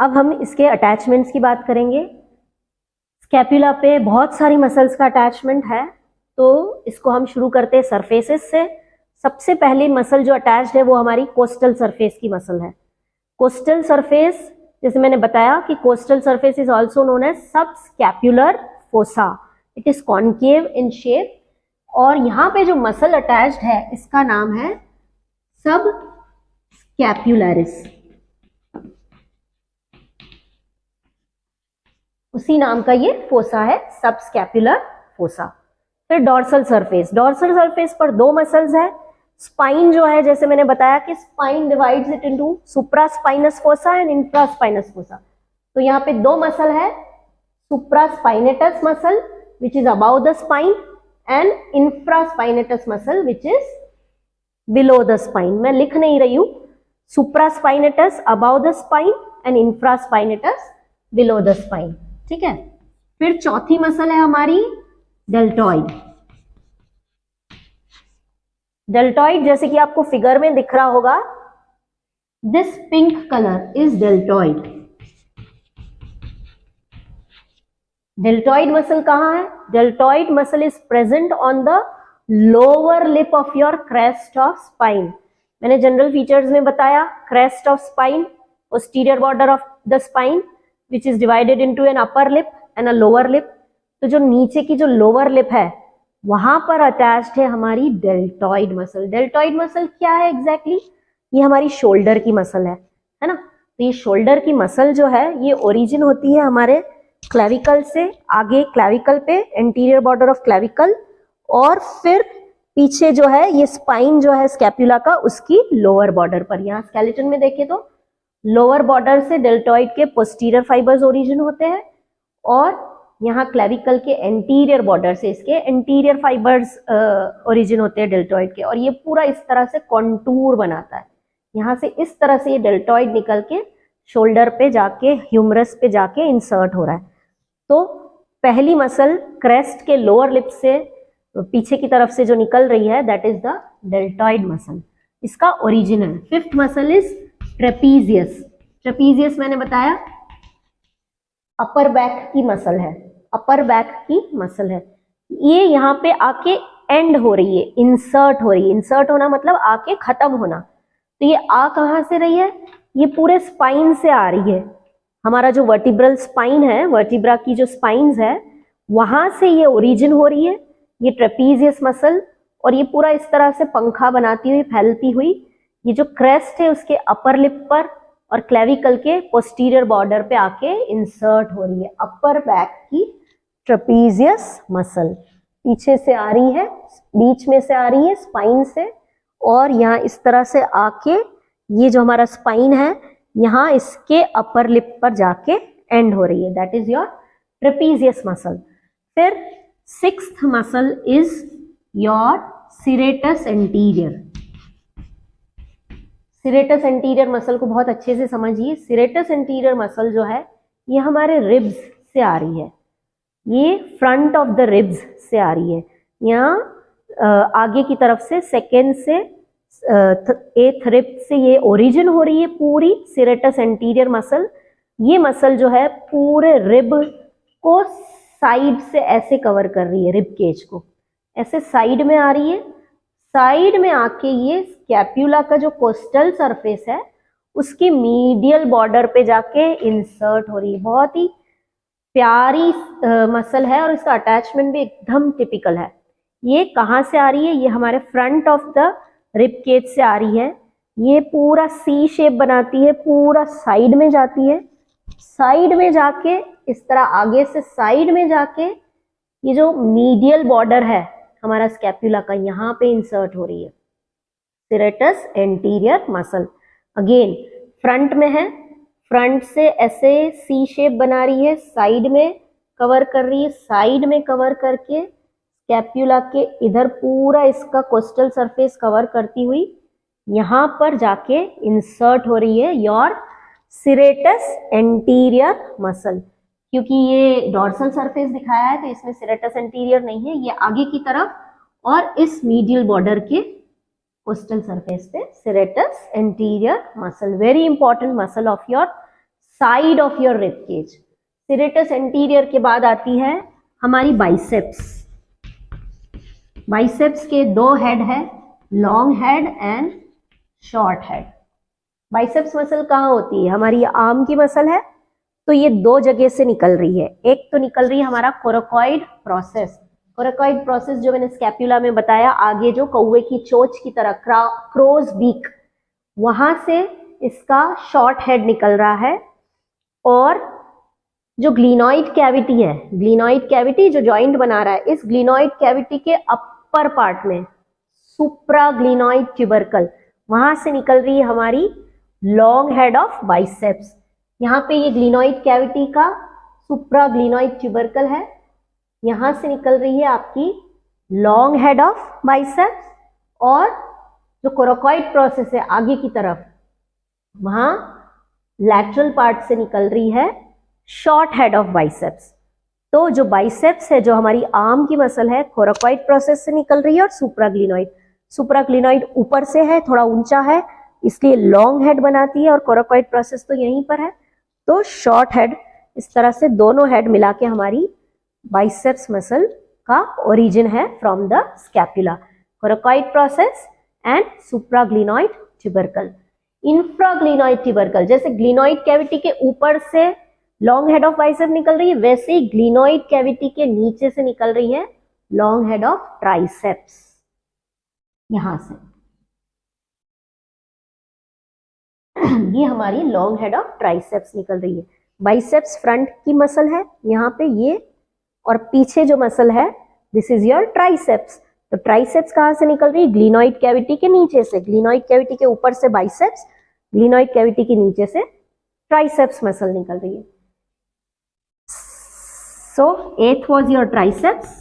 अब हम इसके अटैचमेंट्स की बात करेंगे। स्कैपुला पे बहुत सारी मसल्स का अटैचमेंट है, तो इसको हम शुरू करते हैं सरफेसेस से। सबसे पहली मसल जो अटैच्ड है वो हमारी कोस्टल सरफेस की मसल है। कोस्टल सरफेस, जैसे मैंने बताया कि costal surface is also known as subscapular fossa. It is concave in shape, और यहाँ पे जो मसल अटैच्ड है इसका नाम है सबस्कैपुलरिस। उसी नाम का ये फोसा है, सबस्कैपुलर फोसा। फिर डॉर्सल सरफेस। डॉर्सल सरफेस पर दो मसल्स है। स्पाइन जो है, जैसे मैंने बताया कि spine divides it into supraspinous fossa and infraspinous fossa. तो यहाँ पे दो मसल है, supraspinatus muscle which is about the spine and infraspinatus muscle which is below the spine. मैं लिख नहीं रही हूं, supraspinatus about the spine and infraspinatus below the spine, ठीक है। फिर चौथी मसल है हमारी डेल्टॉइड। डेल्टॉइड जैसे कि आपको फिगर में दिख रहा होगा, this pink colour is deltoid. Deltoid muscle कहां है? Deltoid muscle is present on the lower lip of your crest of spine. मैंने जनरल फीचर्स में बताया, crest of spine, posterior border of the spine which is divided into an upper lip and a lower lip। तो जो नीचे की जो lower lip है वहां पर अटैच्ड है हमारी डेल्टॉइड मसल। डेल्टॉइड मसल क्या है एग्जैक्टली? ये हमारी शोल्डर की मसल है ना। तो ये शोल्डर की मसल जो है ये ओरिजिन होती है हमारे क्लेविकल से, आगे क्लेविकल पे, एंटीरियर बॉर्डर ऑफ क्लेविकल, और फिर पीछे जो है ये स्पाइन जो है स्कैपुला का, उसकी लोअर बॉर्डर पर। यहाँ स्केलेटन में देखें तो लोअर बॉर्डर से डेल्टॉइड के पोस्टीरियर फाइबर्स ओरिजिन होते हैं, और यहाँ क्लेविकल के एंटीरियर बॉर्डर से इसके एंटीरियर फाइबर्स ओरिजिन होते हैं डेल्टॉइड के, और ये पूरा इस तरह से कॉन्टूर बनाता है। यहाँ से इस तरह से ये डेल्टॉइड निकल के शोल्डर पे जाके, ह्यूमरस पे जाके इंसर्ट हो रहा है। तो पहली मसल क्रेस्ट के लोअर लिप से पीछे की तरफ से जो निकल रही है, that is the deltoid muscle, इसका ओरिजिन है। Fifth muscle is trapezius. Trapezius मैंने बताया अपर बैक की मसल है, अपर बैक की मसल है। ये यहाँ पे आके एंड हो रही है, इंसर्ट हो रही है। इंसर्ट होना मतलब आके खत्म होना। तो ये आ कहाँ से रही है? ये पूरे स्पाइन से आ रही है। हमारा जो वर्टिब्रल स्पाइन है, वर्टिब्रा की जो स्पाइन्स है, वहां से ये ओरिजिन हो रही है ये ट्रेपीजियस मसल, और ये पूरा इस तरह से पंखा बनाती हुई, फैलती हुई, ये जो क्रेस्ट है उसके अपर लिप पर और क्लेविकल के पोस्टीरियर बॉर्डर पे आके इंसर्ट हो रही है। अपर बैक की ट्रेपीजियस मसल पीछे से आ रही है, बीच में से आ रही है स्पाइन से, और यहाँ इस तरह से आके ये जो हमारा स्पाइन है यहाँ इसके अपर लिप पर जाके एंड हो रही है। That is your trapezius muscle. फिर sixth muscle is your serratus anterior. Serratus anterior muscle को बहुत अच्छे से समझिए। सिरेटस एंटीरियर मसल जो है ये हमारे रिब्स से आ रही है, ये फ्रंट ऑफ द रिब्स से आ रही है। यहाँ आगे की तरफ से सेकेंड से एथ रिब से ये ओरिजिन हो रही है पूरी सिरेटस एंटीरियर मसल। ये मसल जो है पूरे रिब को साइड से ऐसे कवर कर रही है, रिब केज को ऐसे साइड में आ रही है। साइड में आके ये स्कैपुला का जो कोस्टल सरफेस है उसके मीडियल बॉर्डर पे जाके इंसर्ट हो रही है। बहुत ही प्यारी मसल है और इसका अटैचमेंट भी एकदम टिपिकल है। ये कहाँ से आ रही है? ये हमारे front of the rib cage से आ रही है। ये पूरा सी शेप बनाती है, पूरा साइड में जाती है, साइड में जाके इस तरह आगे से साइड में जाके ये जो मीडियल बॉर्डर है हमारा स्कैपुला का, यहाँ पे इंसर्ट हो रही है serratus anterior muscle. Again front में है, फ्रंट से ऐसे सी शेप बना रही है, साइड में कवर कर रही है, साइड में कवर करके स्कैपुला के इधर पूरा इसका कोस्टल सरफेस कवर करती हुई यहाँ पर जाके इंसर्ट हो रही है योर सिरेटस एंटीरियर मसल। क्योंकि ये डॉर्सल सरफेस दिखाया है तो इसमें सिरेटस एंटीरियर नहीं है, ये आगे की तरफ और इस मीडियल बॉर्डर के कोस्टल सरफेस पे serratus anterior muscle, very important muscle of your side of your rib cage. Serratus anterior के बाद आती है हमारी बाइसेप्स। बाइसेप्स के दो हेड है, long head and short head. Biceps muscle कहाँ होती है? हमारी आर्म की मसल है, तो ये दो जगह से निकल रही है। एक तो निकल रही है हमारा कोराकॉइड प्रोसेस। कोराकॉइड प्रोसेस जो मैंने स्कैपुला में बताया, आगे जो कौवे की चोंच की तरह क्रोज बीक, वहां से इसका शॉर्ट हेड निकल रहा है। और जो ग्लिनॉइड कैविटी है, ग्लिनॉइड कैविटी जो जॉइंट बना रहा है, इस ग्लिनॉइड कैविटी के अपर पार्ट में सुप्राग्लिनॉइड ट्यूबरकल, वहां से निकल रही है हमारी लॉन्ग हेड ऑफ बाइसेप्स। यहाँ पे ये ग्लिनॉइड कैविटी का सुप्राग्लिनॉइड ट्यूबरकल है, यहां से निकल रही है आपकी लॉन्ग हेड ऑफ बाइसेप्स। और जो कोराकॉइड प्रोसेस है आगे की तरफ, वहां लैटरल पार्ट से निकल रही है शॉर्ट हेड ऑफ बाइसेप्स। तो जो बाइसेप्स है, जो हमारी आर्म की मसल है, कोराकॉइड प्रोसेस से निकल रही है। और सुप्राग्लिनॉइड ऊपर से है, थोड़ा ऊंचा है, इसलिए लॉन्ग हेड बनाती है। और कोराकॉइड प्रोसेस तो यहीं पर है, तो शॉर्ट हेड। इस तरह से दोनों हेड मिला के हमारी बाइसेप्स मसल का ओरिजिन है from the scapula. Coracoid process and supraglenoid tubercle. Infraglenoid tubercle, जैसे ग्लिनॉइड कैविटी के ऊपर से लॉन्ग हेड ऑफ बाइसेप निकल रही है, वैसे ही ग्लिनॉइड कैविटी के नीचे से निकल रही है लॉन्ग हेड ऑफ ट्राइसेप्स। यहां से ये हमारी लॉन्ग हेड ऑफ ट्राइसेप्स निकल रही है। बाइसेप्स फ्रंट की मसल है यहाँ पे ये, और पीछे जो मसल है दिस इज योर ट्राइसेप्स। तो ट्राइसेप्स कहाँ से निकल रही है? ग्लिनॉइड कैविटी के नीचे से। ग्लिनॉइड कैविटी के ऊपर से बाइसेप्स, ग्लिनॉइड कैविटी के नीचे से ट्राइसेप्स मसल निकल रही है। सो 8th वाज योर ट्राइसेप्स।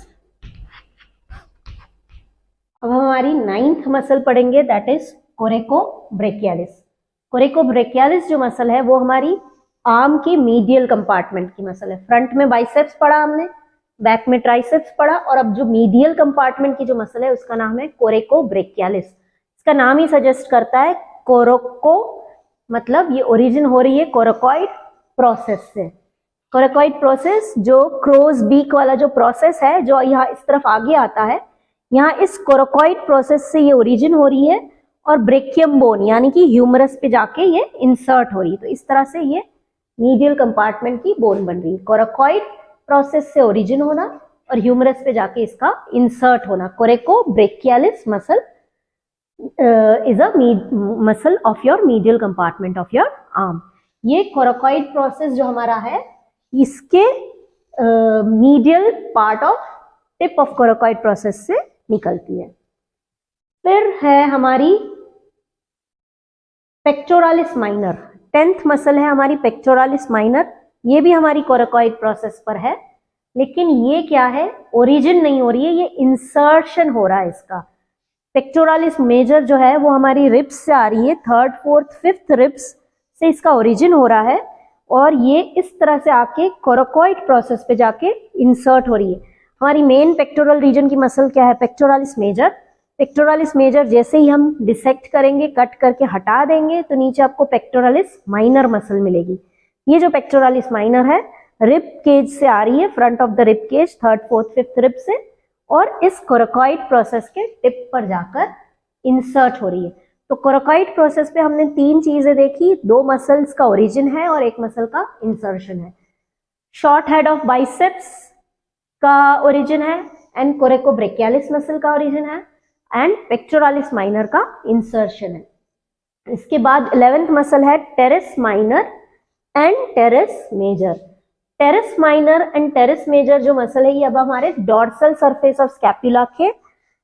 अब हम हमारी 9th मसल पढ़ेंगे, दैट इज कोरेकोब्रेकियालिस। कोरेकोब्रेकियालिस जो मसल है वो हमारी आर्म की मीडियल कंपार्टमेंट की मसल है। फ्रंट में बाइसेप्स पढ़ा हमने, बैक में ट्राइसेप्स पढ़ा, और अब जो मीडियल कंपार्टमेंट की जो मसल है उसका नाम है कोरेकोब्रेकियालिस। इसका नाम ही सजेस्ट करता है, कोरोको मतलब ये ओरिजिन हो रही है कोराकॉइड प्रोसेस से। कोराकॉइड प्रोसेस जो क्रोज बीक वाला जो प्रोसेस है, जो यहाँ इस तरफ आगे आता है, यहाँ इस कोराकॉइड प्रोसेस से ये ओरिजिन हो रही है और ब्रेकियम बोन यानी कि ह्यूमरस पे जाके ये इंसर्ट हो रही है। तो इस तरह से ये मीडियल कंपार्टमेंट की बोन बन रही है। कोराकॉइड प्रोसेस से ओरिजिन होना और ह्यूमरस पे जाके इसका इंसर्ट होना। Coracobrachialis muscle is a muscle of your medial compartment of your arm. ये कोराकॉइड प्रोसेस जो हमारा है, इसके medial part of tip of coracoid process से निकलती है। फिर है हमारी पेक्टोरालिस माइनर। 10th मसल है हमारी पेक्टोरालिस माइनर। ये भी हमारी कोराकॉइड प्रोसेस पर है, लेकिन ये क्या है, ओरिजिन नहीं हो रही है, ये इंसर्शन हो रहा है इसका। पेक्टोरालिस मेजर जो है वो हमारी रिब्स से आ रही है, 3rd, 4th, 5th रिब्स से इसका ओरिजिन हो रहा है, और ये इस तरह से आके कोराकॉइड प्रोसेस पे जाके इंसर्ट हो रही है। हमारी मेन पेक्टोरल रीजन की मसल क्या है? Pectoralis major. पेक्टोरालिस मेजर जैसे ही हम डिसेक्ट करेंगे, कट करके हटा देंगे, तो नीचे आपको पेक्टोरालिस माइनर मसल मिलेगी। ये जो पेक्टोरालिस माइनर है रिब केज से आ रही है, front of the rib cage 3rd, 4th, 5th rib से, और इस कोराकॉइड प्रोसेस के टिप पर जाकर इंसर्ट हो रही है। तो कोराकॉइड प्रोसेस पे हमने 3 चीजें देखी, 2 मसल्स का ओरिजिन है और 1 मसल का इंसर्शन है। शॉर्ट हेड ऑफ बाइसेप्स का ओरिजिन है, एंड कोरेकोब्रेकियालिस मसल का ओरिजिन है, एंड पेक्टोरालिस माइनर का इंसर्शन है। इसके बाद 11th मसल है teres minor and teres major. Teres minor and teres major जो मसल है, ये अब हमारे डॉर्सल सरफेस ऑफ स्कैपुला के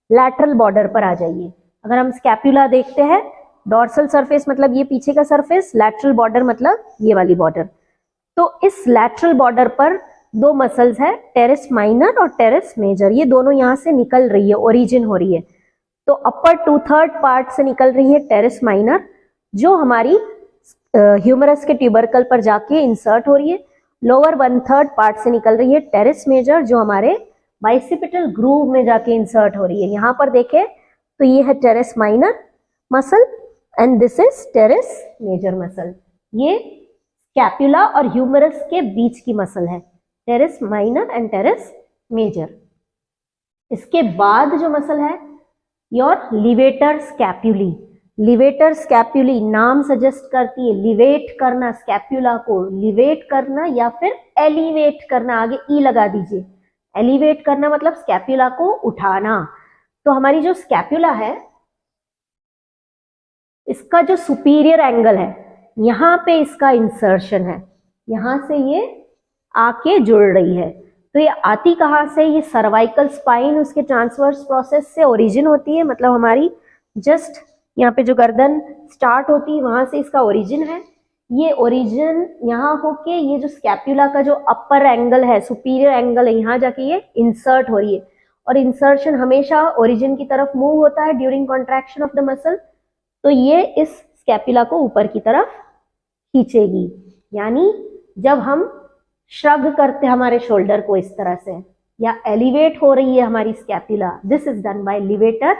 लैटरल बॉर्डर पर आ जाइए। अगर हम स्कैपुला देखते हैं, डॉर्सल सरफेस मतलब ये पीछे का सरफेस, लैटरल बॉर्डर मतलब ये वाली बॉर्डर। तो इस लैटरल बॉर्डर पर 2 मसल्स है, टेरेस माइनर और टेरेस मेजर। ये दोनों यहाँ से निकल रही है, ओरिजिन हो रही है। तो अपर 2/3 पार्ट से निकल रही है टेरेस माइनर, जो हमारी ह्यूमरस के ट्यूबरकल पर जाके इंसर्ट हो रही है। लोअर 1/3 पार्ट से निकल रही है टेरेस मेजर, जो हमारे बाइसिपिटल ग्रूव में जाके इंसर्ट हो रही है। यहाँ पर देखें तो ये है teres minor muscle and this is teres major muscle. ये स्कैपुला और ह्यूमरस के बीच की मसल है, teres minor and teres major. इसके बाद जो मसल है your levator scapulae. Levator scapulae नाम सजेस्ट करती है लिवेट करना, स्कैप्यूला को लिवेट करना या फिर एलिवेट करना, आगे ई लगा दीजिए। एलिवेट करना मतलब स्कैप्यूला को उठाना। तो हमारी जो स्कैप्यूला है इसका जो सुपीरियर एंगल है यहाँ पे इसका इंसर्शन है, यहां से ये आके जुड़ रही है। तो ये आती कहाँ से, ये सर्वाइकल स्पाइन उसके ट्रांसवर्स प्रोसेस से ओरिजिन होती है, मतलब हमारी जस्ट यहाँ पे जो गर्दन स्टार्ट होती है वहां से इसका ओरिजिन है। ये ओरिजिन यहाँ होके ये जो स्कैप्यूला का जो अपर एंगल है, सुपीरियर एंगल है, यहाँ जाके ये इंसर्ट हो रही है। और इंसर्शन हमेशा ओरिजिन की तरफ मूव होता है during contraction of the muscle. तो ये इस स्कैप्यूला को ऊपर की तरफ खींचेगी, यानी जब हम श्रग करते हैं हमारे शोल्डर को इस तरह से, या एलिवेट हो रही है हमारी scapula, this is done by levator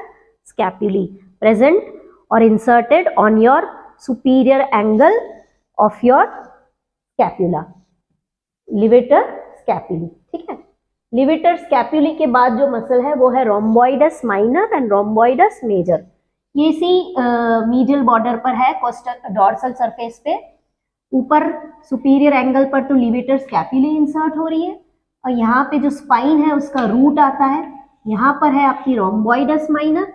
scapulae present और inserted on your superior angle of your scapula, levator scapulae. ठीक है, लिवेटर स्कैप्यूली के बाद जो मसल है वो है रोम्बोइडस माइनर एंड रोम्बोइडस मेजर। ये इसी मीडियल बॉर्डर पर है, कोस्टल डॉर्सल सरफेस पे, ऊपर सुपीरियर एंगल पर तो लिवेटर स्कैप्यूली इंसर्ट हो रही है, और यहाँ पे जो स्पाइन है उसका रूट आता है, यहाँ पर है आपकी रोम्बोइडस माइनर,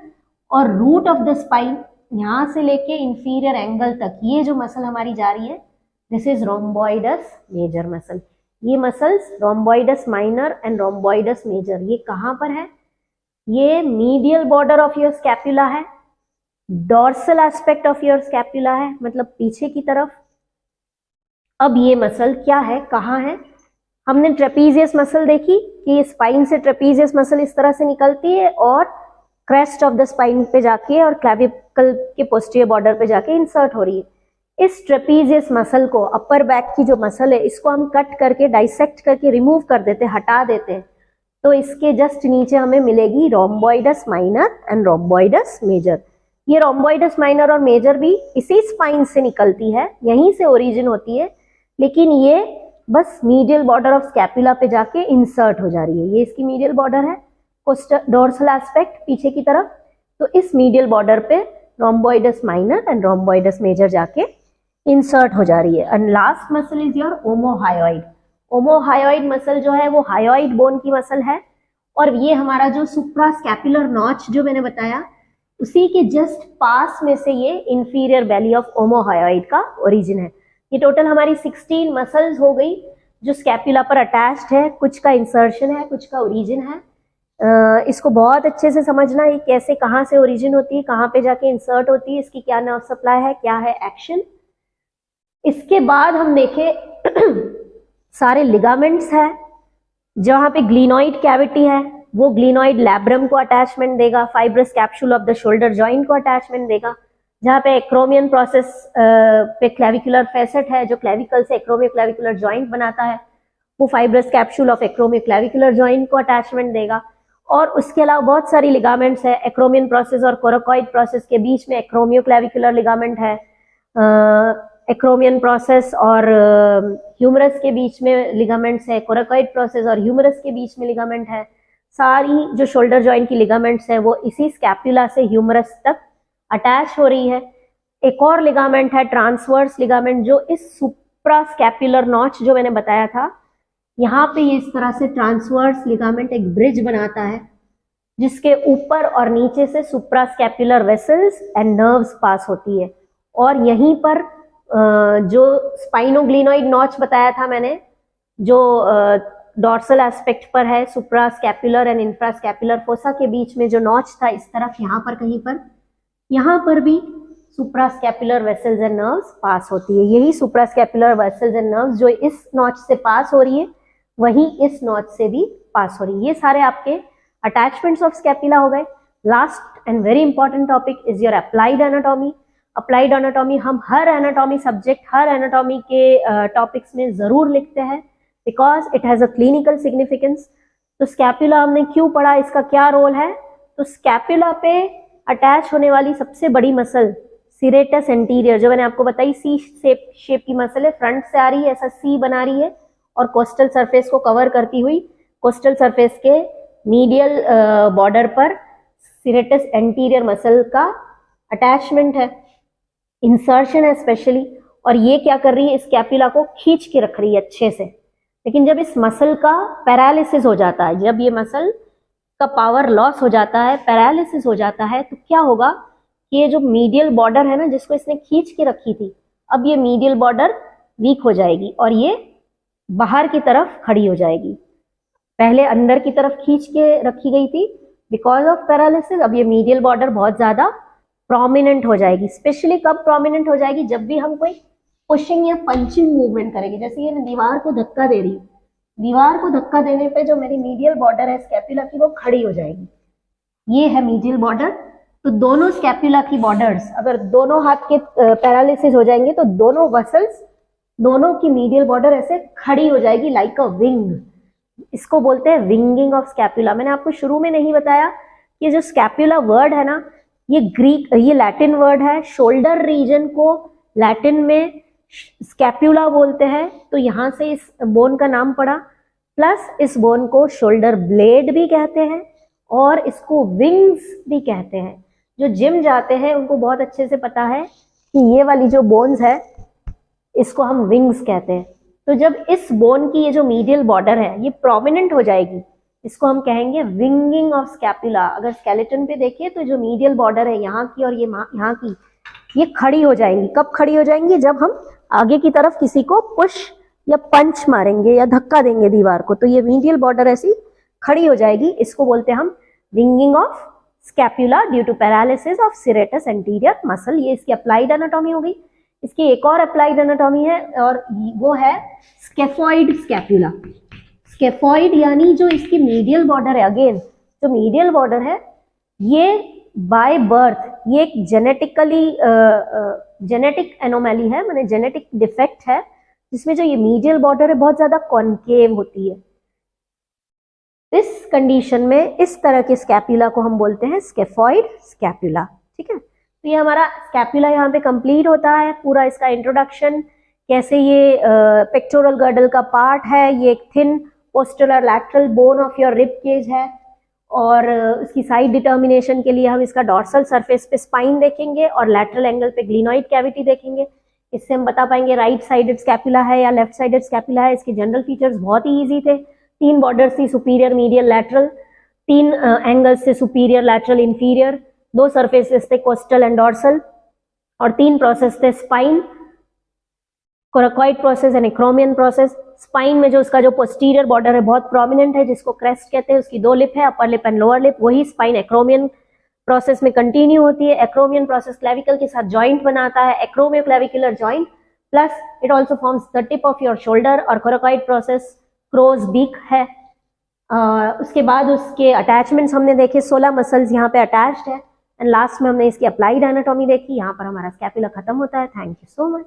और रूट ऑफ द स्पाइन यहाँ से लेके इंफीरियर एंगल तक ये जो मसल हमारी जा रही है this is rhomboideus major muscle. ये muscles rhomboideus minor and rhomboideus major ये कहाँ पर है, ये medial border of your scapula है, dorsal aspect of your scapula है, मतलब पीछे की तरफ। अब ये मसल क्या है, कहाँ है, हमने ट्रेपीजियस मसल देखी कि ये स्पाइन से ट्रेपीजियस मसल इस तरह से निकलती है और क्रेस्ट ऑफ द स्पाइन पे जाके और क्लैविकल के पोस्टीरियर बॉर्डर पे जाके इंसर्ट हो रही है। इस ट्रेपीजियस मसल को, अपर बैक की जो मसल है, इसको हम कट करके डाइसेक्ट करके रिमूव कर देते हैं, हटा देते हैं, तो इसके जस्ट नीचे हमें मिलेगी रोम्बोइडस माइनर एंड रोम्बोइडस मेजर। ये रोम्बोइडस माइनर और मेजर भी इसी स्पाइन से निकलती है, यहीं से ओरिजिन होती है, लेकिन ये बस मीडियल बॉर्डर ऑफ स्कैपुला पे जाके इंसर्ट हो जा रही है। ये इसकी मीडियल बॉर्डर है, डोर्सल एस्पेक्ट पीछे की तरफ, तो इस मीडियल बॉर्डर पे रोम्बोइडस माइनर एंड रोम्बोइडस मेजर जाके इंसर्ट हो जा रही है। And last muscle is your ओमोहायोइड। ओमोहायोइड muscle जो है वो हायोइड बोन की मसल है, और ये हमारा जो सुप्रा स्कैपुलर नॉच जो मैंने बताया उसी के जस्ट पास में से ये इंफीरियर बेली ऑफ ओमोहायोइड का ओरिजिन है। ये टोटल हमारी 16 मसल्स हो गई जो स्कैपुला पर अटैच्ड है, कुछ का इंसर्शन है, कुछ का ओरिजिन है। इसको बहुत अच्छे से समझना है कैसे, कहाँ से ओरिजिन होती है, कहाँ पे जाके इंसर्ट होती है, इसकी क्या नर्व सप्लाई है, क्या है एक्शन। इसके बाद हम देखें सारे लिगामेंट्स है, जहाँ पे ग्लिनोइड कैविटी है वो ग्लिनोइड लैब्रम को अटैचमेंट देगा, fibrous capsule of the shoulder joint को अटैचमेंट देगा, जहाँ पे एक्रोमियन प्रोसेस पे क्लेविकुलर फेसेट है जो क्लेविकल से एक्रोमियो क्लेविकुलर जॉइंट बनाता है, वो fibrous capsule of एक्रोमियो clavicular joint को अटैचमेंट देगा। और उसके अलावा बहुत सारी लिगामेंट्स है, एक्रोमियन प्रोसेस और कोराकॉइड प्रोसेस के बीच में एक्रोमियो क्लेविकुलर लिगामेंट है, एक्रोमियन प्रोसेस और ह्यूमरस के बीच में लिगामेंट्स है, कोराकॉइड प्रोसेस और ह्यूमरस के बीच में लिगामेंट है। सारी जो शोल्डर जॉइंट की लिगामेंट्स है वो इसी स्कैपुला से ह्यूमरस तक अटैच हो रही है। एक और लिगामेंट है ट्रांसवर्स लिगामेंट, जो इस सुप्रा स्कैपुलर नॉच जो मैंने बताया था यहाँ पे ये इस तरह से ट्रांसवर्स लिगामेंट एक ब्रिज बनाता है जिसके ऊपर और नीचे से सुप्रा स्कैपुलर वेसल्स एंड नर्व्स पास होती है। और यहीं पर जो स्पाइनोग्लिनोइड नॉच बताया था मैंने, जो डॉर्सल एस्पेक्ट पर है, supra scapular and infra scapular fossa के बीच में जो नॉच था इस तरफ, यहाँ पर कहीं पर, यहाँ पर भी सुप्रा स्कैपुलर वेसल्स एंड नर्व्स पास होती है। यही सुप्रा स्कैपुलर वेसल्स एंड नर्व्स जो इस नॉच से पास हो रही है वही इस नॉच से भी पास हो रही है। ये सारे आपके अटैचमेंट्स ऑफ स्कैपुला हो गए। Last and very important topic is your applied anatomy. Applied anatomy हम हर एनाटॉमी सब्जेक्ट, हर एनाटॉमी के टॉपिक्स में जरूर लिखते हैं because it has a clinical significance. तो स्कैपुला हमने क्यों पढ़ा, इसका क्या रोल है, तो स्कैपुला पे अटैच होने वाली सबसे बड़ी मसल सिरेटस एंटीरियर, जो मैंने आपको बताई सी शेप की मसल है, फ्रंट से आ रही है, ऐसा सी बना रही है और कोस्टल सरफेस को कवर करती हुई कोस्टल सरफेस के मीडियल बॉर्डर पर सिरेटस एंटीरियर मसल का अटैचमेंट है, इंसर्शन है स्पेशली, और ये क्या कर रही है, स्कैपुला को खींच के रख रही है अच्छे से। लेकिन जब इस मसल का पैरालिसिस हो जाता है, जब ये मसल का पावर लॉस हो जाता है, पैरालिसिस हो जाता है, तो क्या होगा कि ये जो मीडियल बॉर्डर है ना, जिसको इसने खींच के रखी थी, अब ये मीडियल बॉर्डर वीक हो जाएगी और ये बाहर की तरफ खड़ी हो जाएगी। पहले अंदर की तरफ खींच के रखी गई थी बिकॉज ऑफ पैरालिसिस, अब ये मीडियल बॉर्डर बहुत ज्यादा प्रोमिनेंट हो जाएगी। स्पेशली कब प्रोमिनेंट हो जाएगी, जब भी हम कोई पुशिंग या पंचिंग मूवमेंट करेंगे। जैसे ये दीवार को धक्का दे रही, दीवार को धक्का देने पे जो मेरी मीडियल बॉर्डर है स्कैपुला की, वो खड़ी हो जाएगी। ये है मीडियल बॉर्डर। तो दोनों स्कैपुला की बॉर्डर्स, अगर दोनों हाथ के पैरालिसिस हो जाएंगे तो दोनों मसल्स, दोनों की मीडियल बॉर्डर ऐसे खड़ी हो जाएगी लाइक अ विंग। इसको बोलते हैं विंगिंग ऑफ स्कैपुला। मैंने आपको शुरू में नहीं बताया कि जो स्कैपुला वर्ड है ना, ये लैटिन वर्ड है। शोल्डर रीजन को लैटिन में स्कैपुला बोलते हैं, तो यहां से इस बोन का नाम पड़ा। प्लस इस बोन को शोल्डर ब्लेड भी कहते हैं और इसको विंग्स भी कहते हैं। जो जिम जाते हैं उनको बहुत अच्छे से पता है कि ये वाली जो बोन्स है, इसको हम विंग्स कहते हैं। तो जब इस बोन की ये जो मीडियल बॉर्डर है ये प्रोमिनेंट हो जाएगी, इसको हम कहेंगे विंगिंग ऑफ स्कैपुला। अगर स्केलेटन पे देखिए तो जो मीडियल बॉर्डर है यहाँ की और ये यहाँ की, ये खड़ी हो जाएंगी। कब खड़ी हो जाएंगी, जब हम आगे की तरफ किसी को पुश या पंच मारेंगे या धक्का देंगे दीवार को, तो ये मीडियल बॉर्डर ऐसी खड़ी हो जाएगी। इसको बोलते हैं हम winging of scapula due to paralysis of serratus anterior muscle. ये इसकी अप्लाइड एनाटॉमी हो गई। इसकी एक और अप्लाइड एनाटॉमी है और वो है स्केफॉइड स्कैपुला। स्केफॉइड यानी जो इसकी मीडियल बॉर्डर है, अगेन जो मीडियल बॉर्डर है, ये बाय बर्थ ये एक जेनेटिक एनोमैली है, माने जेनेटिक डिफेक्ट है, जिसमें जो ये मीडियल बॉर्डर है बहुत ज्यादा कॉन्केव होती है। इस कंडीशन में इस तरह के स्कैपुला को हम बोलते हैं स्केफॉइड स्कैपुला। ठीक है, तो ये हमारा स्कैपुला यहाँ पे कंप्लीट होता है। पूरा इसका इंट्रोडक्शन, कैसे ये पेक्टोरल गर्डल का पार्ट है, ये एक thin postural lateral bone of your rib cage है, और उसकी साइड डिटर्मिनेशन के लिए हम इसका डॉर्सल सरफेस पे स्पाइन देखेंगे और लैटरल एंगल पे ग्लिनोइड कैविटी देखेंगे। इससे हम बता पाएंगे राइट साइडेड स्कैपुला है या लेफ्ट साइडेड स्कैपुला है। इसके जनरल फीचर्स बहुत ही ईजी थे। 3 बॉर्डर्स थी, सुपीरियर, मीडियल, लैटरल। 3 एंगल्स से, सुपीरियर, लैटरल, इंफीरियर। 2 सरफेसेस थे, कोस्टल एंड डॉर्सल, और 3 प्रोसेस थे, spine, coracoid process and acromion process. Spine में जो उसका जो पोस्टीरियर बॉर्डर है बहुत प्रोमिनेंट है, जिसको क्रेस्ट कहते हैं, उसकी 2 लिप है, upper lip and lower lip. वही स्पाइन एक्रोमियन प्रोसेस में कंटिन्यू होती है। एक्रोमियन प्रोसेस क्लेविकल के साथ जॉइंट बनाता है, acromio clavicular joint, plus it also forms the tip of your shoulder. और कोराकॉइड प्रोसेस क्रोज बीक है। उसके बाद उसके अटैचमेंट्स हमने देखे, 16 मसल्स यहाँ पे अटैच्ड है। एंड लास्ट में हमने इसकी अप्लाइड एनाटॉमी देखी। यहाँ पर हमारा स्कैपुला खत्म होता है। Thank you so much.